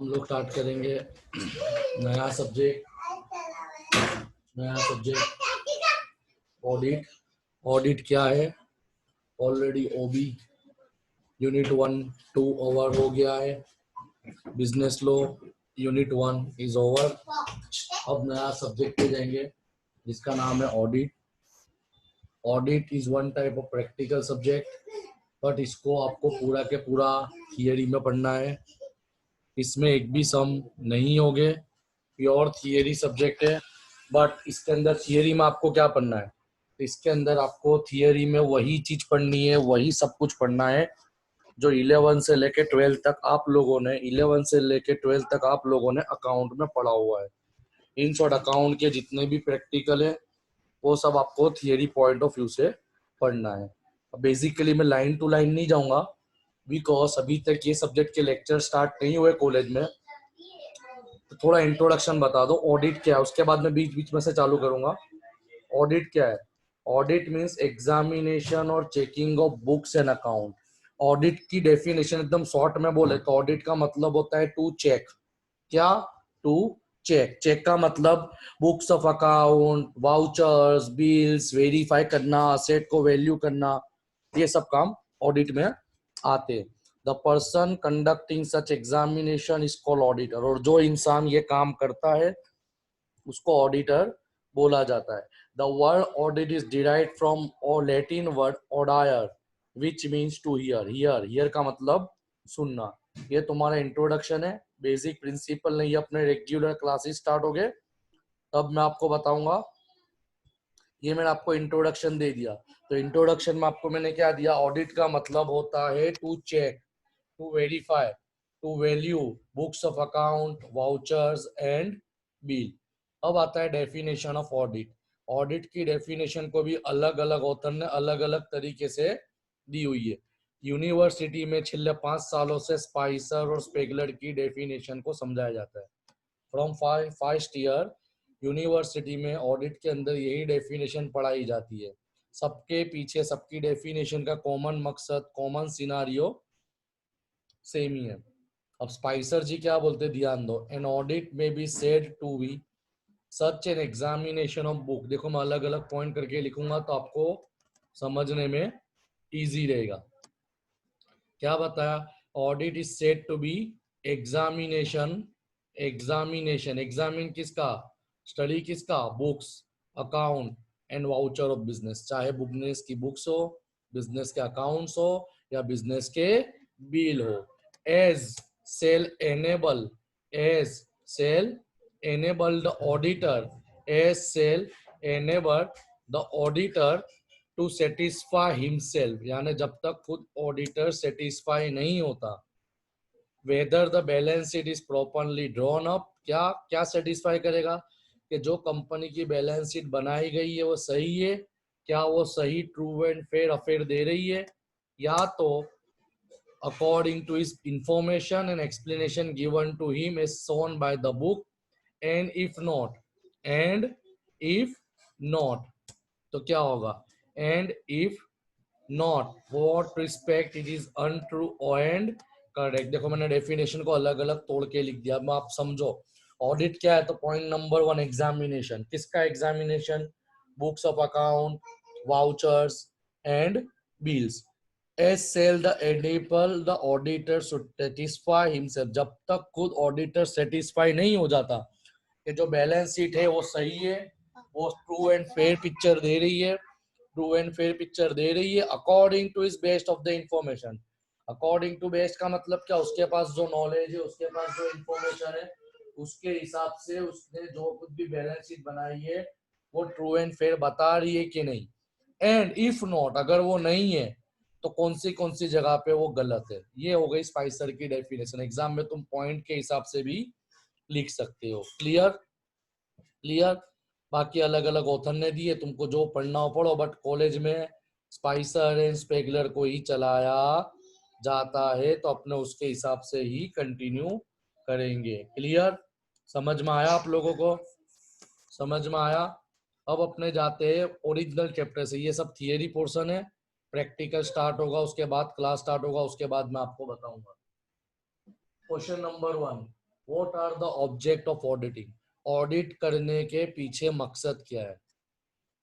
हम लोग स्टार्ट करेंगे नया सब्जेक्ट ऑडिट। ऑडिट क्या है? ऑलरेडी ओबी यूनिट 1-2 ओवर हो गया है। Business law unit 1 is over. अब नया सब्जेक्ट पे जाएंगे जिसका नाम है audit. Audit is one type of practical subject, but इसको आपको पूरा के पूरा थियरी में पढ़ना है। इसमें एक भी सम नहीं होगे, प्योर थियरी सब्जेक्ट है। बट इसके अंदर थियरी में आपको क्या पढ़ना है? तो इसके अंदर आपको थियरी में वही चीज पढ़नी है, वही सब कुछ पढ़ना है जो 11 से लेके 12 तक आप लोगों ने 11 से लेके 12 तक आप लोगों ने अकाउंट में पढ़ा हुआ है। इन शॉर्ट अकाउंट के जितने भी प्रैक्टिकल है वो सब आपको थियरी पॉइंट ऑफ व्यू से पढ़ना है। बेसिकली मैं लाइन टू लाइन नहीं जाऊंगा बिकॉज अभी तक ये सब्जेक्ट के लेक्चर स्टार्ट नहीं हुए कॉलेज में। तो थोड़ा इंट्रोडक्शन बता दो ऑडिट क्या है, उसके बाद मैं बीच बीच में से चालू करूंगा। ऑडिट क्या है? ऑडिट मीन्स एग्जामिनेशन और checking of books and account. Audit की डेफिनेशन एकदम शॉर्ट में बोले तो ऑडिट का मतलब होता है टू चेक। क्या? To check. चेक का मतलब books of account, vouchers, bills verify करना, असेट को वैल्यू करना, ये सब काम ऑडिट में आते। The person conducting such examination is called auditor. और जो इंसान ये काम करता है उसको ऑडिटर बोला जाता है। The word audit is derived from Latin word audire which means to hear. Hear का मतलब सुनना। ये तुम्हारा इंट्रोडक्शन है, बेसिक प्रिंसिपल नहीं। अपने रेगुलर क्लासेस स्टार्ट हो गए तब मैं आपको बताऊंगा। ये मैंने आपको इंट्रोडक्शन दे दिया। तो इंट्रोडक्शन में आपको मैंने क्या दिया? ऑडिट का मतलब होता है to check, to verify, to value books of account, vouchers and bill. अब आता है डेफिनेशन ऑफ ऑडिट। ऑडिट की डेफिनेशन को भी अलग अलग ऑथर ने अलग अलग तरीके से दी हुई है। यूनिवर्सिटी में पिछले 5 सालों से स्पाइसर और स्पेगलर की डेफिनेशन को समझाया जाता है। फ्रॉम फर्स्ट ईयर यूनिवर्सिटी में ऑडिट के अंदर यही डेफिनेशन पढ़ाई जाती है। सबके पीछे सबकी डेफिनेशन का कॉमन मकसद, कॉमन सिनारियो सेम ही है। अब स्पाइसर जी क्या बोलते हैं ध्यान दो। An audit may be said to be such an examination of book. देखो मैं अलग अलग पॉइंट करके लिखूंगा तो आपको समझने में इजी रहेगा। क्या बताया? Audit is said to be examination. Examine किसका? स्टडी किसका? Books, account and voucher of business. चाहे बिजनेस की बुक्स हो, बिजनेस के अकाउंट्स हो या बिजनेस के बिल हो। As shall enable, as shall enable the auditor, as shall enable the auditor to satisfy himself। यानी जब तक खुद ऑडिटर सेटिस्फाई नहीं होता, whether the balance sheet is properly drawn up। क्या क्या सेटिस्फाई करेगा? कि जो कंपनी की बैलेंस शीट बनाई गई है वो सही है, क्या वो सही ट्रू एंड फेयर अफेयर दे रही है, या तो according to his information and explanation given to him as shown by the book, and if not, तो क्या होगा? and if not, what respect it is untrue and correct। देखो मैंने definition को अलग अलग तोड़ के लिख दिया। अब आप समझो ऑडिट क्या है। तो पॉइंट नंबर 1 एग्जामिनेशन। किसका examination? Books of account, vouchers and bills. As shall the enable the auditor should satisfy himself। जब तक खुद ऑडिटर सेटिस्फाई नहीं हो जाता कि जो बैलेंस शीट है वो सही है, वो ट्रू एंड फेयर पिक्चर दे रही है, ट्रू एंड फेयर पिक्चर दे रही है according to is best of the information. According to best का मतलब क्या? उसके पास जो नॉलेज है, उसके पास जो इंफॉर्मेशन है, उसके हिसाब से उसने जो कुछ भी बैलेंस शीट बनाई है वो ट्रू एंड फेयर बता रही है कि नहीं। एंड इफ नॉट, अगर वो नहीं है तो कौन सी जगह पे वो गलत है। ये हो गई स्पाइसर की डेफिनेशन। एग्जाम में तुम पॉइंट के हिसाब से भी लिख सकते हो। क्लियर? क्लियर? बाकी अलग अलग ऑथर ने दिए, तुमको जो पढ़ना हो पढ़ो, बट कॉलेज में स्पाइसर एंड स्पेगलर को ही चलाया जाता है तो अपने उसके हिसाब से ही कंटिन्यू करेंगे। क्लियर? समझ में आया आप लोगों को? समझ में आया? अब अपने जाते हैं ओरिजिनल चैप्टर से। ये सब थियरी पोर्शन है, प्रैक्टिकल स्टार्ट होगा, उसके बाद क्लास स्टार्ट होगा, उसके बाद मैं आपको बताऊंगा। Question number 1, what are the object of auditing, ऑडिट करने के पीछे मकसद क्या है।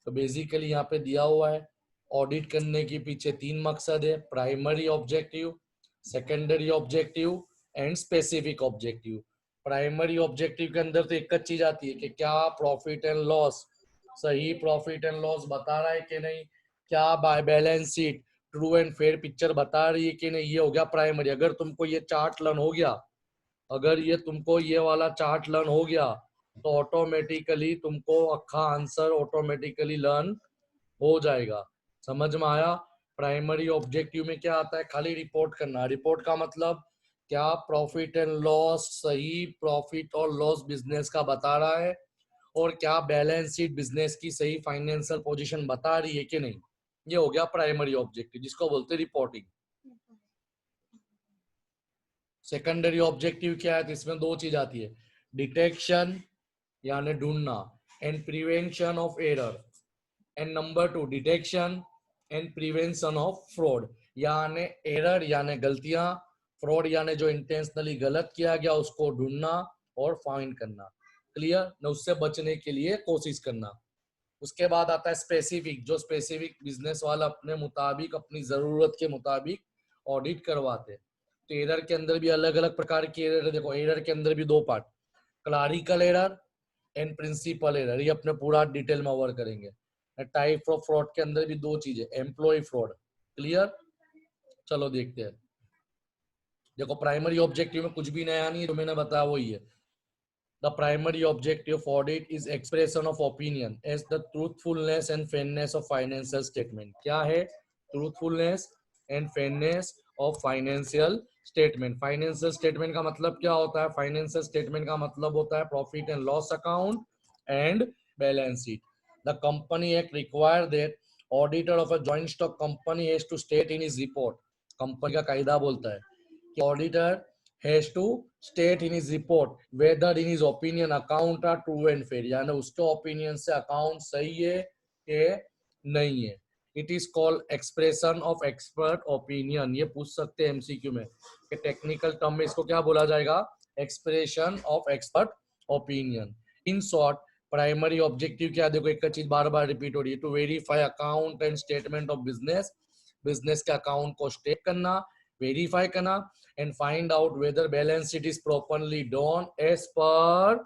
तो बेसिकली यहाँ पे दिया हुआ है ऑडिट करने के पीछे तीन मकसद है, primary objective, secondary objective and specific objective. Primary objective के अंदर तो एक चीज आती है कि क्या प्रॉफिट एंड लॉस सही प्रॉफिट एंड लॉस बता रहा है कि नहीं, क्या by balance sheet true and fair picture बता रही है कि नहीं, ये हो गया प्राइमरी। अगर तुमको ये चार्ट लर्न हो गया, अगर ये तुमको ये वाला चार्ट लर्न हो गया तो ऑटोमेटिकली तुमको अक्खा आंसर ऑटोमेटिकली लर्न हो जाएगा। समझ में आया। प्राइमरी ऑब्जेक्टिव में क्या आता है, खाली रिपोर्ट करना। रिपोर्ट का मतलब क्या प्रॉफिट एंड लॉस सही प्रॉफिट और लॉस बिजनेस का बता रहा है, और क्या बैलेंस शीट बिजनेस की सही फाइनेंशियल पोजीशन बता रही है कि नहीं। ये हो गया प्राइमरी ऑब्जेक्टिव, जिसको बोलते हैं रिपोर्टिंग। सेकेंडरी ऑब्जेक्टिव क्या है, तो इसमें दो चीज आती है, डिटेक्शन यानी ढूंढना and prevention of error, and number two detection and prevention of fraud, यानी एरर यानी गलतियां, फ्रॉड यानी जो इंटेंशनली गलत किया गया उसको ढूंढना और फाइंड करना, क्लियर न, उससे बचने के लिए कोशिश करना। उसके बाद आता है स्पेसिफिक, जो स्पेसिफिक बिजनेस वाला अपने मुताबिक अपनी जरूरत के मुताबिक ऑडिट करवाते। तो एरर के अंदर भी अलग अलग प्रकार की एरर है। देखो एरर के अंदर भी दो part, clerical error and principle error, ये अपने पूरा डिटेल में कवर करेंगे। टाइप ऑफ फ्रॉड के अंदर भी दो चीजें, एम्प्लॉय फ्रॉड, क्लियर। चलो देखते हैं। देखो प्राइमरी ऑब्जेक्टिव में कुछ भी नया नहीं है, जो मैंने बताया वही है। The primary objective of audit is expression of opinion as the truthfulness and fairness of financial statement. क्या है, truthfulness and fairness of financial statement. Financial statement का मतलब क्या होता है, financial statement का मतलब होता है profit and loss account and balance sheet. The company act require that auditor of a joint stock company has to state in his report. Company का कायदा बोलता है कि auditor has to state in his report whether in his opinion account are true and fair, यानी उसके opinion से account सही है कि नहीं है। It is called expression of expert opinion. ये पूछ सकते हैं एमसीक्यू में कि टेक्निकल टर्म में इसको क्या बोला जाएगा, expression of expert opinion. In short primary objective क्या, देखो एक चीज बार बार रिपीट हो रही है, to verify account and statement of business, business के अकाउंट को स्टेट करना, वेरीफाई करना, and find out whether balance sheet is properly done as per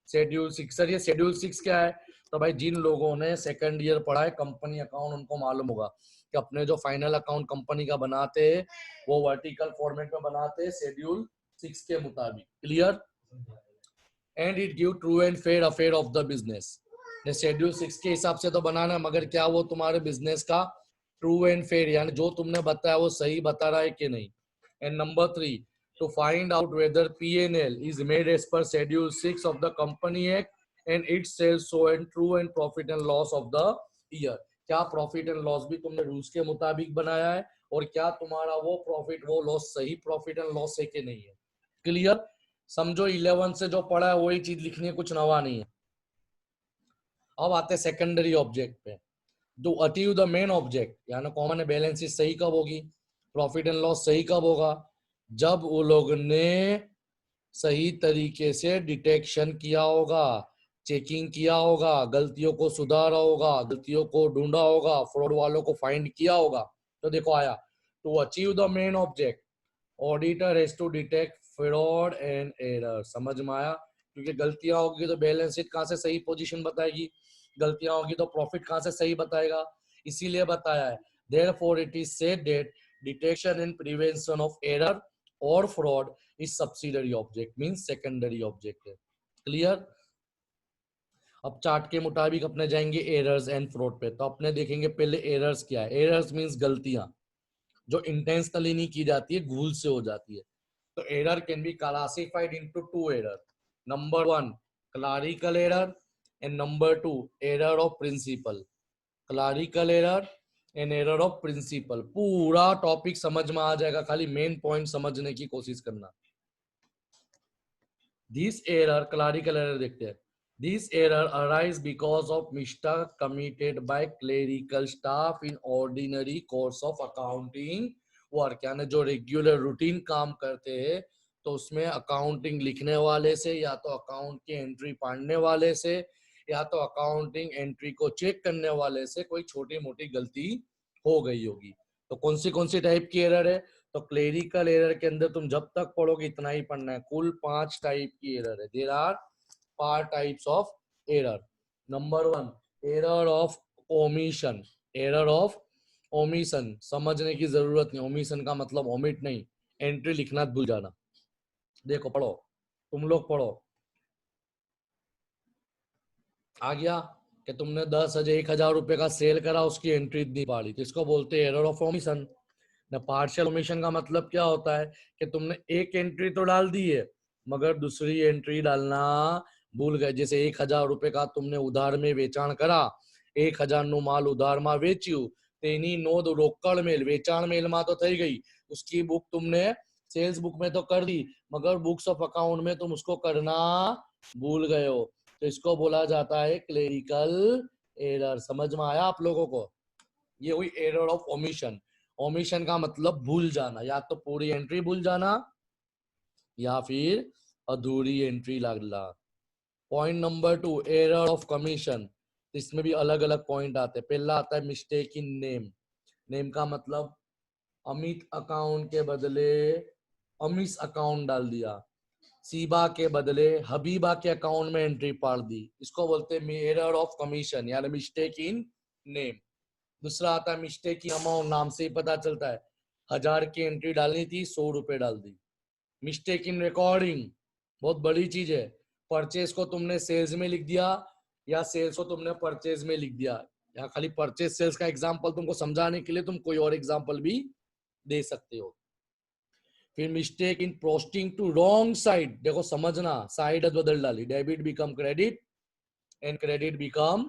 schedule 6। Sir ये शेड्यूल 6 क्या है, तो भाई जिन लोगों ने सेकंड ईयर पढ़ा है कंपनी अकाउंट उनको मालूम होगा कि अपने जो फाइनल अकाउंट कंपनी का बनाते हैं वो वर्टिकल फॉर्मेट में बनाते हैं शेड्यूल 6 के मुताबिक, clear. And it give true and fair affair of the business. Schedule 6 के हिसाब से तो बनाना, मगर क्या वो तुम्हारे बिजनेस का ट्रू एंड फेयर यानी जो तुमने बताया वो सही बता रहा है कि नहीं। And number 3, to find out whether P&L is made as per Schedule 6 of the Company Act and its sales show and true and profit and loss of the year। क्या प्रॉफिट एंड लॉस भी तुमने rules के मुताबिक बनाया है, और क्या तुम्हारा वो प्रॉफिट वो लॉस सही प्रॉफिट एंड लॉस है कि नहीं है, क्लियर। समझो 11 से जो पढ़ा है वही चीज लिखनी है, कुछ नवा नहीं है। अब आते हैं सेकेंडरी ऑब्जेक्ट पे। To achieve the main object यानी कॉमन बैलेंस शीट सही कब होगी, प्रॉफिट एंड लॉस सही कब होगा, जब वो लोग ने सही तरीके से डिटेक्शन किया होगा, चेकिंग किया होगा, गलतियों को सुधारा होगा, गलतियों को ढूंढा होगा, फ्रॉड वालों को फाइंड किया होगा। तो देखो आया, to achieve the main object auditor has to detect fraud and error. समझ में आया, क्योंकि गलतियां होगी तो बैलेंस शीट कहां से सही पोजीशन बताएगी, गलतियां होगी तो प्रॉफिट कहां से सही बताएगा, इसीलिए बताया है। Therefore it is said that detection and prevention of error और fraud is subsidiary object, means secondary object है, क्लियर। अब चार्ट के मुताबिक अपने जाएंगे एरर्स एंड फ्रॉड पे। तो अपने देखेंगे पहले एरर्स क्या है। एरर्स मींस गलतियां जो इंटेंशनली नहीं की जाती है, भूल से हो जाती है। तो error can be classified into two error, number 1 clerical error and number 2 error of principle. Clerical error and error of principle, पूरा टॉपिक समझ में आ जाएगा, खाली मेन पॉइंट समझने की कोशिश करना। दिस एरर, क्लारिकल एरर देखते हैं। This error arise because of mistake committed by clerical staff in ordinary course of accounting work, यानी जो रेगुलर रूटीन काम करते हैं तो उसमें अकाउंटिंग लिखने वाले से, या तो अकाउंट की एंट्री पढ़ने वाले से, या तो अकाउंटिंग एंट्री को चेक करने वाले से कोई छोटी मोटी गलती हो गई होगी। तो कौन सी टाइप की एरर है? तो क्लेरिकल एरर के अंदर तुम जब तक पढ़ोगे इतना ही पढ़ना है। कुल 5 टाइप की एरर है। There are 5 types of error. Number 1, error of omission. Error of omission समझने की जरूरत नहीं। ओमिशन का मतलब ओमिट नहीं, एंट्री लिखना भूल जाना। देखो पढ़ो, तुम लोग पढ़ो। आ गया कि तुमने 1,000 रुपए का सेल करा, उसकी एंट्री नहीं पाड़ी, तो इसको बोलते हैं एरर ऑफ ओमिशन। ना पार्शियल ओमिशन का मतलब क्या होता है कि तुमने एक एंट्री तो डाल दी है मगर दूसरी एंट्री डालना भूल गए। जैसे 1,000 रुपए का तुमने उधार में वेचाण करा, 1,000 નું માલ ઉધારમાં વેચ્યું, તેની નોંધ રોકડ મેલ વેચાણ મેલમાં તો થઈ ગઈ, उसकी बुक तुमने सेल्स बुक में तो कर दी मगर बुक्स ऑफ अकाउंट में तुम उसको करना भूल गए हो, तो इसको बोला जाता है क्लेरिकल एरर। समझ में आया आप लोगों को? ये हुई एरर ऑफ ओमिशन। ओमिशन का मतलब भूल जाना, या तो पूरी एंट्री भूल जाना या फिर अधूरी एंट्री डालना। Point number 2, error of commission. इसमें भी अलग अलग पॉइंट आते हैं। पहला आता है मिस्टेक इन नेम। नेम का मतलब अमित अकाउंट के बदले अमीश अकाउंट डाल दिया, सीबा के बदले हबीबा के अकाउंट में एंट्री पाड़ दी, इसको बोलते हैं एरर ऑफ कमीशन यानी मिस्टेक इन नेम। दूसरा आता है मिस्टेक इन अमाउंट। नाम से ही पता चलता है 1,000 की एंट्री डालनी थी, 100 रुपए डाल दी। मिस्टेक इन रिकॉर्डिंग बहुत बड़ी चीज है। परचेज को तुमने सेल्स में लिख दिया या सेल्स को तुमने परचेज में लिख दिया। या खाली परचेज सेल्स का एग्जांपल तुमको समझाने के लिए तुम कोई और एग्जांपल भी दे सकते हो। फिर mistake in posting to wrong side. देखो समझना, साइड बदल डाली, debit become credit and credit become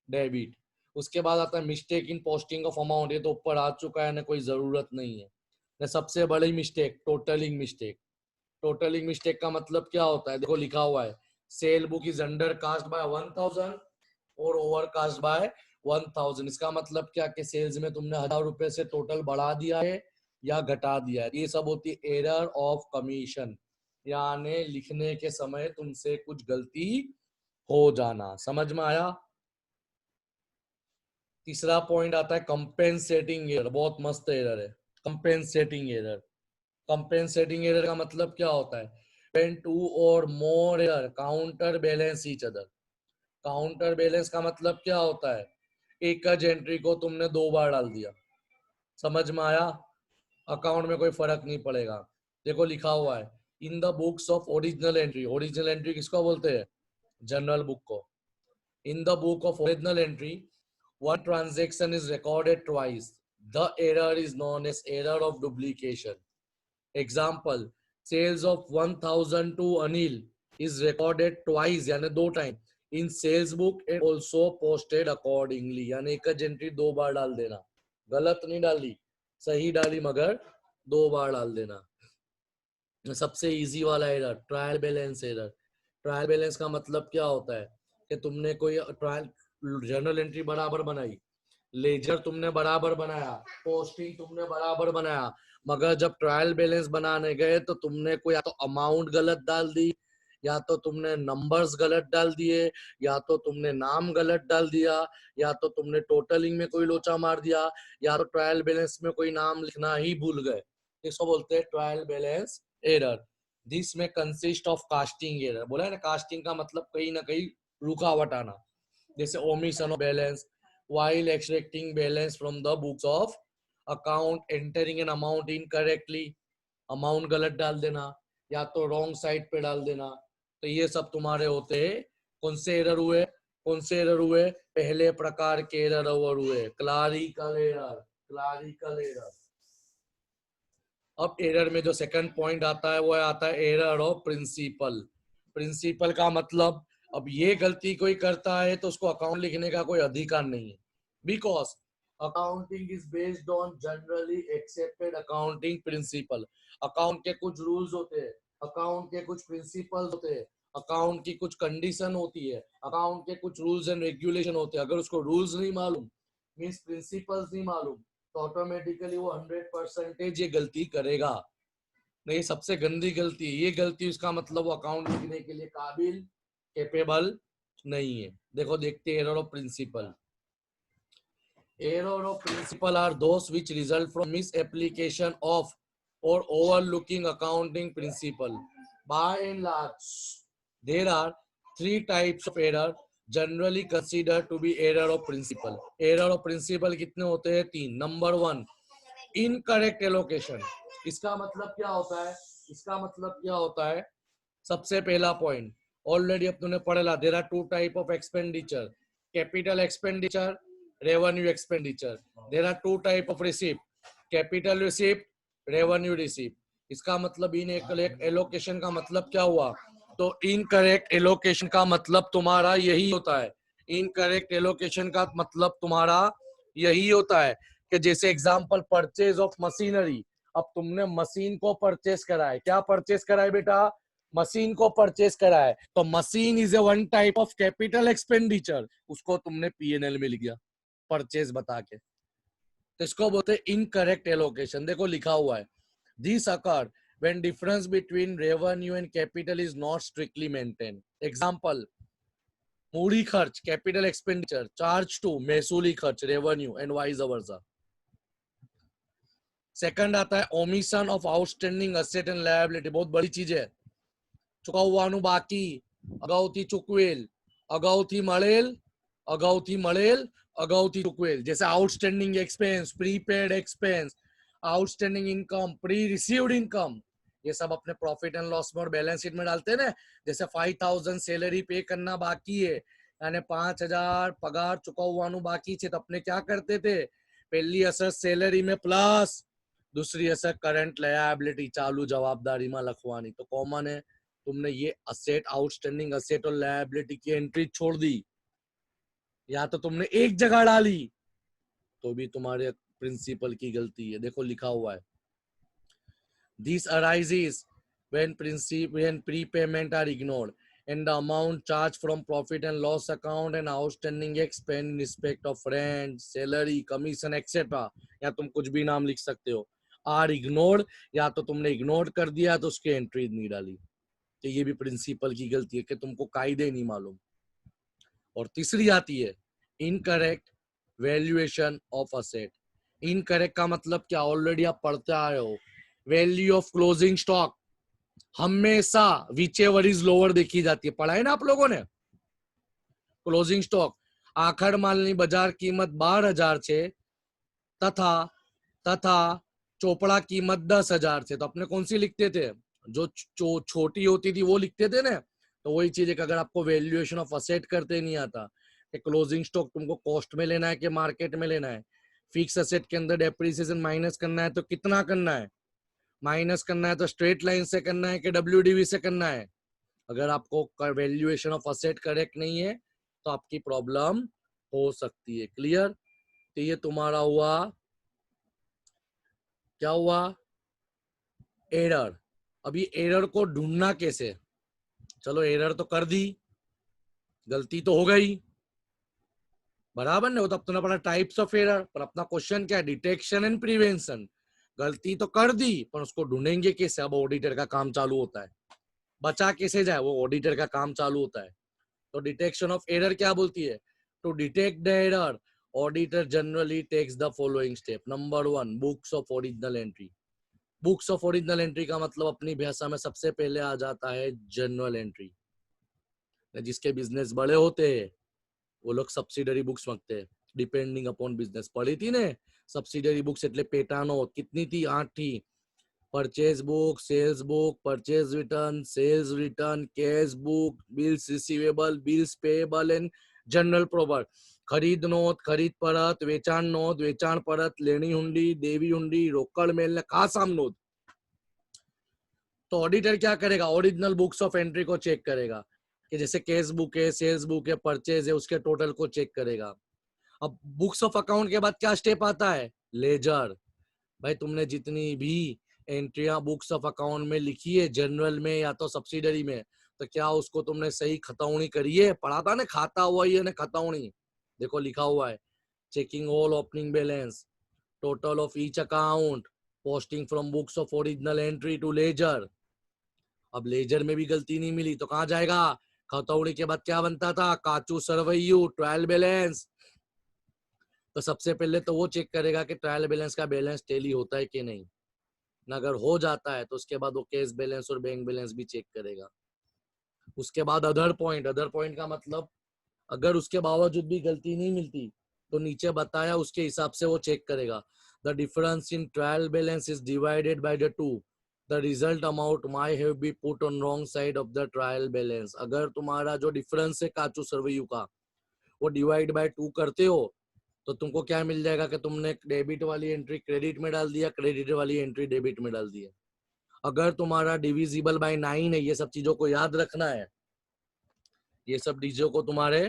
debit. उसके बाद आता है mistake in posting of amount. ये तो ऊपर आ चुका है ना, कोई जरूरत नहीं है। सबसे बड़ी mistake totalling mistake. Totalling mistake का मतलब क्या होता है? देखो लिखा हुआ है sale book is undercast by 1,000 और ओवर कास्ट बाय 1,000। इसका मतलब क्या कि सेल्स में तुमने 1,000 रुपए से टोटल बढ़ा दिया है या घटा दिया है। ये सब होती है एरर ऑफ कमीशन, यानी लिखने के समय तुमसे कुछ गलती हो जाना। समझ में आया? तीसरा पॉइंट आता है कंपेंसेटिंग एरर। बहुत मस्त एरर है कंपेंसेटिंग एरर। कंपेंसेटिंग एरर का मतलब क्या होता है? when two or more error counter balance each other। Counter balance का मतलब क्या होता है? एक एंट्री को तुमने 2 बार डाल दिया। समझ में आया? अकाउंट में कोई फर्क नहीं पड़ेगा। देखो लिखा हुआ है in the books of original entry. Original entry किसको बोलते हैं? जनरल बुक को। In the book of original entry one transaction is recorded twice, the error is known as error of duplication। Example, sales of 1,000 to Anil is recorded twice यानी 2 time in sales book and also posted accordingly। यानी एक entry 2 बार डाल देना। गलत नहीं डाली, सही डाली मगर 2 बार डाल देना। सबसे इजी वाला error trial balance error. Trial balance का मतलब क्या होता है कि तुमने कोई ट्रायल जर्नल एंट्री बराबर बनाई, लेजर तुमने बराबर बनाया, पोस्टिंग तुमने बराबर बनाया, मगर जब ट्रायल बैलेंस बनाने गए तो तुमने कोई या तो अमाउंट गलत डाल दी, या तो तुमने नंबर्स गलत डाल दिए, या तो तुमने नाम गलत डाल दिया, या तो तुमने टोटलिंग में कोई लोचा मार दिया, या तो ट्रायल बैलेंस में कोई नाम लिखना ही भूल गए। इसको बोलते हैं ट्रायल बैलेंस एरर। दिस में कंसिस्ट ऑफ कास्टिंग एरर। बोला है ना, कास्टिंग का मतलब कहीं ना कहीं रुकावट आना। जैसे omission of balance while extracting balance from the books of account, entering an amount incorrectly, amount गलत डाल देना या तो रॉन्ग साइड पे डाल देना। तो ये सब तुम्हारे होते हैं। कौन से एरर हुए? कौन से एरर हुए? पहले प्रकार के एरर हुए क्लारिकल एरर। क्लारिकल एरर। अब एरर में जो सेकंड पॉइंट आता है वो आता है एरर ऑफ प्रिंसिपल। प्रिंसिपल का मतलब अब ये गलती कोई करता है तो उसको अकाउंट लिखने का कोई अधिकार नहीं है, because accounting is based on generally accepted accounting principle. Account के कुछ रूल्स होते हैं, अकाउंट के कुछ प्रिंसिपल्स होते हैं, अकाउंट की कुछ कंडीशन होती है, अकाउंट के कुछ रूल्स एंड रेगुलेशन होते हैं। अगर उसको रूल्स नहीं मालूम, मीन्स प्रिंसिपल्स नहीं मालूम, तो ऑटोमेटिकली वो 100% ये गलती करेगा। नहीं, सबसे गंदी गलती है ये गलती, उसका मतलब वो अकाउंट लिखने के लिए काबिल, कैपेबल नहीं है। देखो देखते हैं error of principle. Error of principle are those which result from misapplication of or overlooking accounting principle. By and large, there are three types of error generally considered to be error of principle. Error of principle कितने होते हैं? तीन. Number one, incorrect allocation. इसका मतलब क्या होता है? इसका मतलब क्या होता है? सबसे पहला पॉइंट ऑलरेडी अपने पढ़ेला, there are two type of expenditure, capital expenditure, revenue expenditure. There are two type of receipt, capital receipt, revenue receipt. इसका मतलब इन एलोकेशन का मतलब क्या हुआ? तो इनकरेक्ट एलोकेशन का मतलब तुम्हारा यही होता है। इनकरेक्ट एलोकेशन का मतलब तुम्हारा यही होता है कि जैसे एग्जांपल परचेज ऑफ मशीनरी, अब तुमने मशीन को परचेस करा है। क्या परचेस करा है बेटा? मशीन को परचेस करा है। तो machine is a one type of capital expenditure, उसको तुमने पीएनएल में लिख दिया परचेस बता के, तो इसको बोलते हैं इनकरेक्ट एलोकेशन। देखो लिखा हुआ है, this occur when difference between revenue and capital is not strictly maintain. Example, मूड़ी खर्च कैपिटल एक्सपेंडिचर, चार्ज टू महसूली खर्च revenue and vice versa. Second आता है omission of outstanding asset and liability, बहुत बड़ी चीज है। ચૂકવવાનું બાકી, અગાઉથી ચૂકવેલ, અગાઉથી મળેલ, અગાઉથી મળેલ, અગાઉથી ચૂકવેલ। जैसे outstanding expense, prepaid expense, outstanding income, pre received income, ये सब अपने प्रॉफिट एंड लॉस में और बैलेंस शीट में डालते हैं ना। जैसे 5000 सैलरी पे करना बाकी है, यानी 5000 पगार चुकवવાનું बाकी છે, तो अपने क्या करते थे? पहली असर सैलरी में प्लस दूसरी असर करंट लायबिलिटी चालू जवाबदारी में लखवानी। तो कॉमन है, तुमने ये असेट, आउटस्टैंडिंग असेट और लायबिलिटी की एंट्री छोड़ दी, या तो तुमने एक जगह डाली, तो भी तुम्हारे प्रिंसिपल की गलती है। देखो लिखा हुआ है, this arises when prepayment are ignored and the amount charged from profit and loss account and outstanding expense in respect of rent, salary, commission etc, या तुम कुछ भी नाम लिख सकते हो, are ignored, या तो तुमने इग्नोर कर दिया तो उसकी एंट्री नहीं डाली, तो ये भी प्रिंसिपल की गलती है कि तुमको कायदे नहीं मालूम। और तीसरी आती है incorrect valuation of asset. Incorrect का मतलब क्या? ऑलरेडी आप पढ़ते आए हो, वैल्यू ऑफ क्लोजिंग स्टॉक हमेशा विच एवर इज लोअर देखी जाती है, पढ़ा है ना आप लोगों ने। क्लोजिंग स्टॉक आखर मालनी बाजार कीमत 12,000 છે तथा तथा चोपड़ा कीमत 10,000 છે, तो अपने कौन सी लिखते थे? जो छोटी होती थी वो लिखते थे ना। तो वही चीज है कि अगर आपको वैल्यूएशन ऑफ असेट करते नहीं आता कि क्लोजिंग स्टॉक तुमको कॉस्ट में लेना है कि मार्केट में लेना है, फिक्स असेट के अंदर डेप्रिसिएशन माइनस करना है तो कितना करना है, माइनस करना है तो स्ट्रेट लाइन से करना है कि डब्ल्यूडीवी से करना है। अगर आपको वैल्यूएशन ऑफ असेट करेक्ट नहीं है तो आपकी प्रॉब्लम हो सकती है। क्लियर? तो ये तुम्हारा हुआ, क्या हुआ? एरर। अभी एरर को ढूंढना कैसे? चलो एरर तो कर दी, गलती तो हो गई, बराबर ने। वो तो अपना पढ़ा टाइप्स ऑफ एरर, पर अपना क्वेश्चन क्या है? Detection and prevention. गलती तो कर दी, पर उसको ढूंढेंगे कैसे? अब ऑडिटर का काम चालू होता है, बचा कैसे जाए, वो ऑडिटर का काम चालू होता है। तो डिटेक्शन ऑफ एरर क्या बोलती है? To detect the error auditor generally takes the following step. Number 1, books of original entry. Books of original entry का मतलब अपनी भाषा में सबसे पहले आ जाता है जर्नल एंट्री। जिसके बिजनेस बड़े होते हैं वो लोग सब्सिडरी बुक्स मांगते हैं, डिपेंडिंग अपॉन बिजनेस। पढ़ी थी ने सब्सिडरी बुक्स એટલે પેટાનો कितनी थी? 8 थी। Purchase book, sales book, purchase return, sales return, cash book, bills receivable, bills payable and journal proper. खरीद नोंध, खरीद परत, वेचाण नोंध, वेचाण परत, लेणी हुंडी, देवी हुंडी, रोकड़ मेल ने खासाम नोंध। तो ऑडिटर क्या करेगा? ओरिजिनल बुक्स ऑफ एंट्री को चेक करेगा कि जैसे कैश बुक है, सेल्स बुक है, परचेज है, उसके टोटल को चेक करेगा। अब बुक्स ऑफ अकाउंट के बाद क्या स्टेप आता है? लेजर। भाई तुमने जितनी भी एंट्रियां बुक्स ऑफ अकाउंट में लिखी है, जनरल में या तो सब्सिडरी में, तो क्या उसको तुमने सही खतौनी करी है? पढ़ा था ना, खाता हुआ ही है ना खतौनी। देखो लिखा हुआ है, checking all opening balance, total of each account, posting from books of original entry to ledger. अब लेजर में भी गलती नहीं मिली तो कहाँ जाएगा? खतौड़ी के बाद क्या बनता था? काचू सरवैयू, ट्रायल बैलेंस। तो सबसे पहले तो वो चेक करेगा कि ट्रायल बैलेंस का बैलेंस टैली होता है कि नहीं। अगर हो जाता है तो उसके बाद वो कैश बैलेंस और बैंक बैलेंस भी चेक करेगा। उसके बाद अदर पॉइंट का मतलब अगर उसके बावजूद भी गलती नहीं मिलती तो नीचे बताया उसके हिसाब से वो चेक करेगा। The difference in trial balance is divided by the two, the result amount my have B put on wrong side of the trial balance. अगर तुम्हारा जो डिफरेंस है काचू सरवैयू का वो डिवाइड बाय 2 करते हो तो तुमको क्या मिल जाएगा कि तुमने डेबिट वाली एंट्री क्रेडिट में डाल दिया, क्रेडिट वाली एंट्री डेबिट में डाल दिया। अगर तुम्हारा डिविजिबल बाय 9 है, ये सब चीजों को याद रखना है, ये सब चीजों को तुम्हारे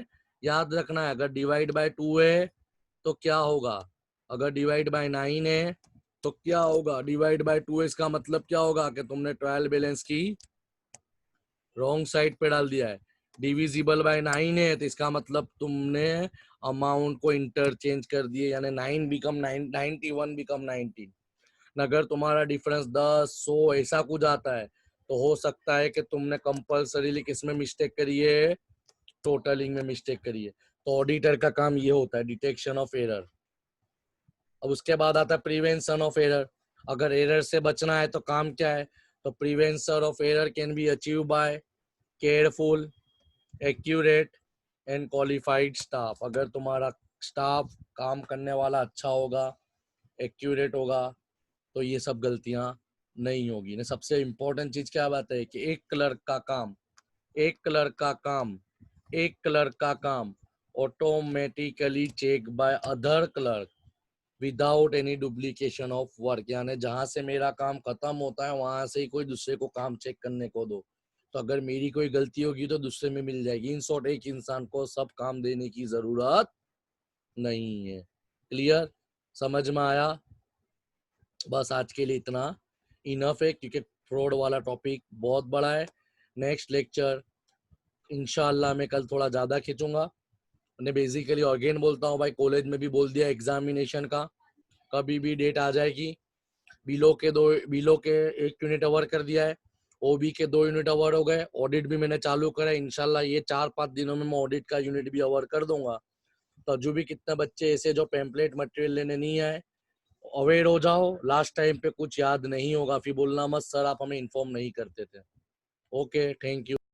याद रखना है। अगर डिवाइड बाय 2 है तो क्या होगा, अगर डिवाइड बाय 9 है तो क्या होगा, डिवाइड बाय 2 इसका मतलब क्या होगा कि तुमने ट्रायल बैलेंस की रॉन्ग साइड पे डाल दिया है। डिविजिबल बाय 9 है तो इसका मतलब तुमने अमाउंट को इंटरचेंज कर दिए, यानी 9 बिकम 91 बिकम 19। अगर तुम्हारा डिफरेंस 10 100 ऐसा कुछ आता है तो हो सकता है कि तुमने कंपल्सरीली किसमें मिस्टेक करी है, टोटलिंग में मिस्टेक करी है। तो ऑडिटर का काम ये होता है, डिटेक्शन ऑफ एरर। अब उसके बाद आता है प्रिवेंशन ऑफ एरर। अगर एरर से बचना है तो काम क्या है, तो prevention of error can be achieve by careful, accurate and qualified staff. अगर तुम्हारा स्टाफ काम करने वाला अच्छा होगा, एक्यूरेट होगा, तो ये सब गलतियां नहीं होगी ना। सबसे इम्पोर्टेंट चीज क्या बात है कि एक क्लर्क का काम, एक क्लर्क का काम, एक क्लर्क का काम automatically check by other clerk without any duplication of work. यानी जहां से मेरा काम खत्म होता है वहां से ही कोई दूसरे को काम चेक करने को दो, तो अगर मेरी कोई गलती होगी तो दूसरे में मिल जाएगी। इन शॉर्ट एक इंसान को सब काम देने की जरूरत नहीं है। क्लियर, समझ में आया? बस आज के लिए इतना इनफ है, क्योंकि फ्रॉड वाला टॉपिक बहुत बड़ा है। नेक्स्ट लेक्चर इंशाल्लाह मैं कल थोड़ा ज्यादा खींचूंगा। मैंने बेसिकली अगेन बोलता हूँ भाई, कॉलेज में भी बोल दिया एग्जामिनेशन का कभी भी डेट आ जाएगी। बिलो के 1 यूनिट अवर कर दिया है, ओबी के 2 यूनिट अवर हो गए, ऑडिट भी मैंने चालू करा है। इंशाल्लाह ये 4-5 दिनों में मैं ऑडिट का यूनिट भी अवर कर दूंगा। तो जो भी कितने बच्चे ऐसे जो पेम्पलेट मटेरियल लेने नहीं आए, अवेयर हो जाओ, लास्ट टाइम पे कुछ याद नहीं होगा फिर बोलना मत सर आप हमें इन्फॉर्म नहीं करते थे। Okay, thank you.